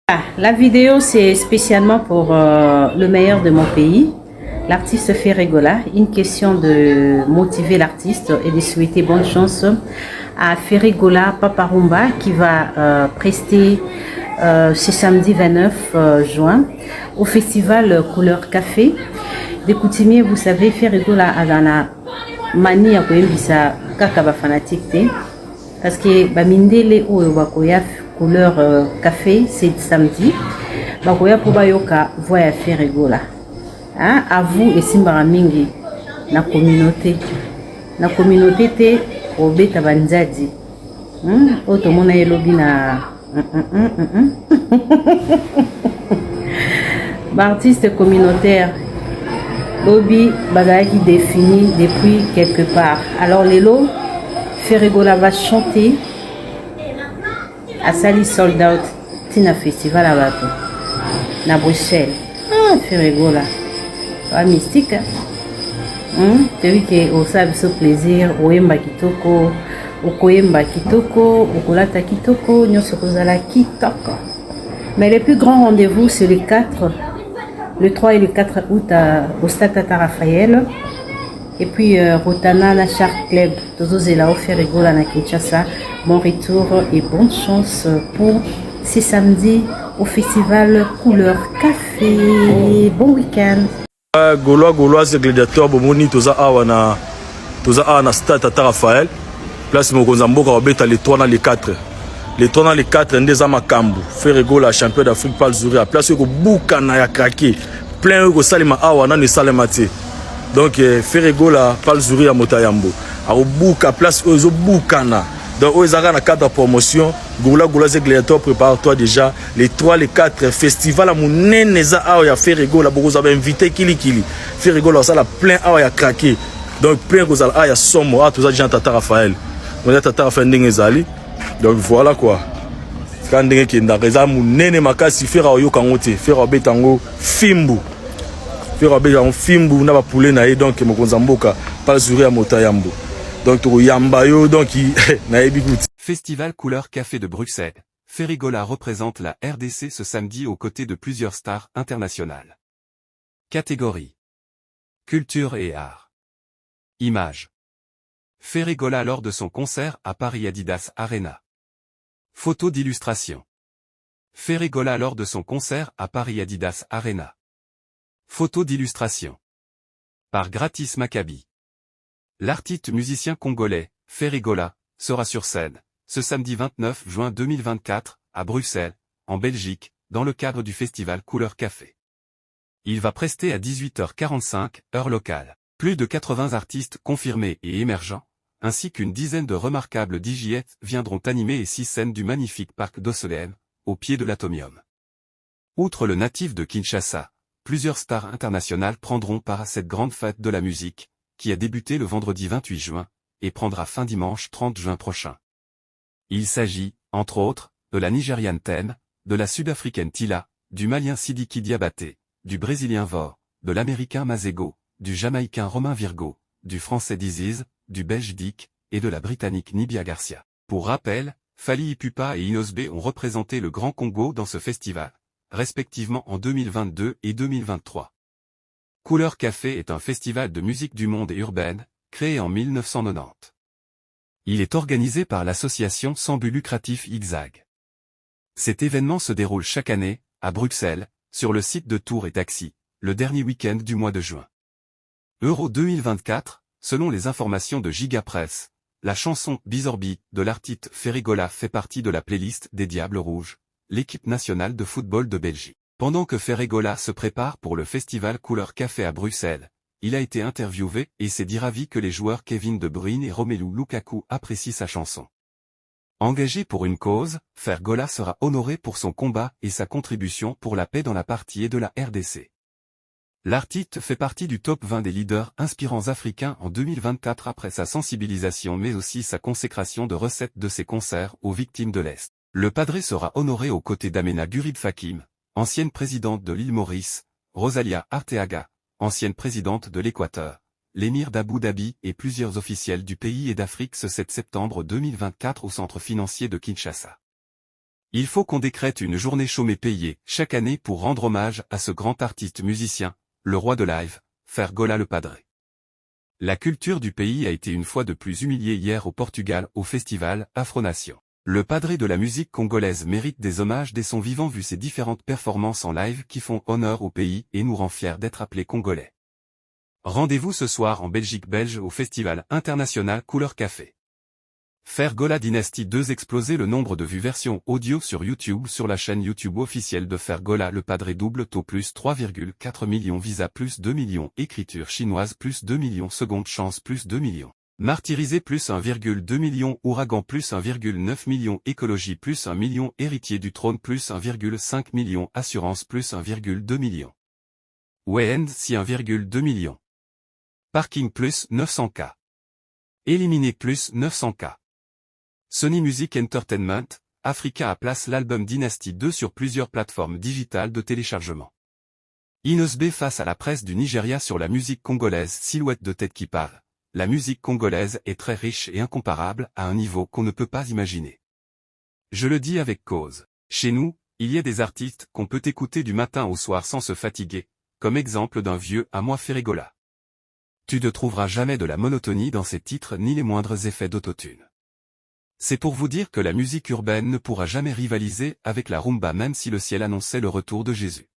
La vidéo, c'est spécialement pour le meilleur de mon pays, l'artiste Ferregola. Une question de motiver l'artiste et de souhaiter bonne chance à Ferregola Paparumba qui va prester ce samedi 29 juin au festival Couleur Café. Des coutumiers, vous savez, Ferregola a dans la manie à koyembisa kaka ba fanatique parce que ba mindele oyo bakoya couleur café c'est samedi bakoya pour bayoka voix ya Ferregola hein à vous et simbara mingi na communauté te obeta banzadi oto mona elobi na artiste communautaire lobby bazaki défini depuis quelque part. Alors Lelo Ferregola va chanter à Sali Sold Out Tina Festival à Bato na Bruxelles. Ferregola pas mystique tu vois que au sabe ce plaisir oyemba kitoko okoyemba kitoko okolata kitoko nyonso kozala kitoko. Mais le plus grand rendez-vous c'est le 3 et le 4 août au Stade Tata Raphaël. Et puis Rotana, la Shark Club, Tozozela, Ferregola, na Kinshasa. Bon retour et bonne chance pour ce samedi au festival Couleur Café. Bon week-end. Gaulois, c'est gladiateur, Bomoni, Toza Awana Stade Tata Raphaël. Place Mokonzamboka, Obeta, les 3 dans les 4. Les 3 dans les 4, Ndeza Makambu, Ferregola, champion d'Afrique, Pal Zouri, à place où Boukana a craqué, plein de Salima Awana, ne Salemati. Donc, Ferregola, Pal Zouri, à Motayambo. À Bouka, place où Boukana. Donc, aux Arana, na cadre de promotion, Goula, Gladiateur, prépare-toi déjà. Les 3, les 4 festivals à Mouneneza Aoya, Ferregola, vous avez invité Kili. Ferregola, ça a plein Aoya craqué. Donc, plein de Aoya Somo, tout ça, déjà Tata Raphaël. On est Tata Raphaël Ndengezali. Donc voilà quoi. Quand on est dans les amours, nene makasi faire au yokangote, faire au betango fimbu, faire au betango fimbu na ba poulet na donc mokonzamboka pas zuri à motayambo. Donc to yamba yo donc na ebikuti. Festival Couleur Café de Bruxelles. Ferregola représente la RDC ce samedi aux côtés de plusieurs stars internationales. Catégorie: culture et art. Images. Ferregola lors de son concert à Paris Adidas Arena. Photo d'illustration. Ferregola lors de son concert à Paris Adidas Arena. Photo d'illustration. Par Gratis Maccabi. L'artiste musicien congolais, Ferregola, sera sur scène, ce samedi 29 juin 2024, à Bruxelles, en Belgique, dans le cadre du festival Couleur Café. Il va prester à 18h45, heure locale. Plus de 80 artistes confirmés et émergents, ainsi qu'une dizaine de remarquables DJs viendront animer les 6 scènes du magnifique parc d'Osselem, au pied de l'Atomium. Outre le natif de Kinshasa, plusieurs stars internationales prendront part à cette grande fête de la musique, qui a débuté le vendredi 28 juin, et prendra fin dimanche 30 juin prochain. Il s'agit, entre autres, de la Nigériane Ten, de la Sud-Africaine Tila, du Malien Sidiki Diabaté, du Brésilien Vor, de l'Américain Masego, du Jamaïcain Romain Virgo, du Français Diziz, du Belge Dick, et de la Britannique Nibia Garcia. Pour rappel, Fally Ipupa et Inosbe ont représenté le Grand Congo dans ce festival, respectivement en 2022 et 2023. Couleur Café est un festival de musique du monde et urbaine, créé en 1990. Il est organisé par l'association sans but lucratif IGZAG. Cet événement se déroule chaque année, à Bruxelles, sur le site de Tour et Taxi, le dernier week-end du mois de juin. Euro 2024, selon les informations de Gigapress, la chanson Bizorbi de l'artiste Ferregola fait partie de la playlist des Diables Rouges, l'équipe nationale de football de Belgique. Pendant que Ferregola se prépare pour le festival Couleur Café à Bruxelles, il a été interviewé et s'est dit ravi que les joueurs Kevin De Bruyne et Romelu Lukaku apprécient sa chanson. Engagé pour une cause, Ferregola sera honoré pour son combat et sa contribution pour la paix dans la partie et de la RDC. L'artiste fait partie du top 20 des leaders inspirants africains en 2024 après sa sensibilisation mais aussi sa consécration de recettes de ses concerts aux victimes de l'Est. Le padré sera honoré aux côtés d'Amena Gurib Fakim, ancienne présidente de l'île Maurice, Rosalia Arteaga, ancienne présidente de l'Équateur, l'émir d'Abu Dhabi et plusieurs officiels du pays et d'Afrique ce 7 septembre 2024 au centre financier de Kinshasa. Il faut qu'on décrète une journée chômée payée chaque année pour rendre hommage à ce grand artiste musicien, le roi de live, Fergola le Padre. La culture du pays a été une fois de plus humiliée hier au Portugal au festival Afronation. Le Padre de la musique congolaise mérite des hommages dès son vivant vu ses différentes performances en live qui font honneur au pays et nous rend fiers d'être appelés Congolais. Rendez-vous ce soir en Belgique belge au festival international Couleur Café. Fergola Dynasty 2 exploser le nombre de vues version audio sur YouTube sur la chaîne YouTube officielle de Fergola le Padre double taux plus 3,4 millions visa plus 2 millions écriture chinoise plus 2 millions seconde chance plus 2 millions. Martyrisé plus 1,2 million ouragan plus 1,9 million écologie plus 1 million héritier du trône plus 1,5 million assurance plus 1,2 million. Weend si 1,2 million. Parking plus 900K. Éliminé plus 900K. Sony Music Entertainment, Africa a place l'album Dynasty 2 sur plusieurs plateformes digitales de téléchargement. Inosbe face à la presse du Nigeria sur la musique congolaise silhouette de tête qui parle. La musique congolaise est très riche et incomparable à un niveau qu'on ne peut pas imaginer. Je le dis avec cause. Chez nous, il y a des artistes qu'on peut écouter du matin au soir sans se fatiguer, comme exemple d'un vieux à moi Fergola. Tu ne trouveras jamais de la monotonie dans ces titres ni les moindres effets d'autotune. C'est pour vous dire que la musique urbaine ne pourra jamais rivaliser avec la rumba même si le ciel annonçait le retour de Jésus.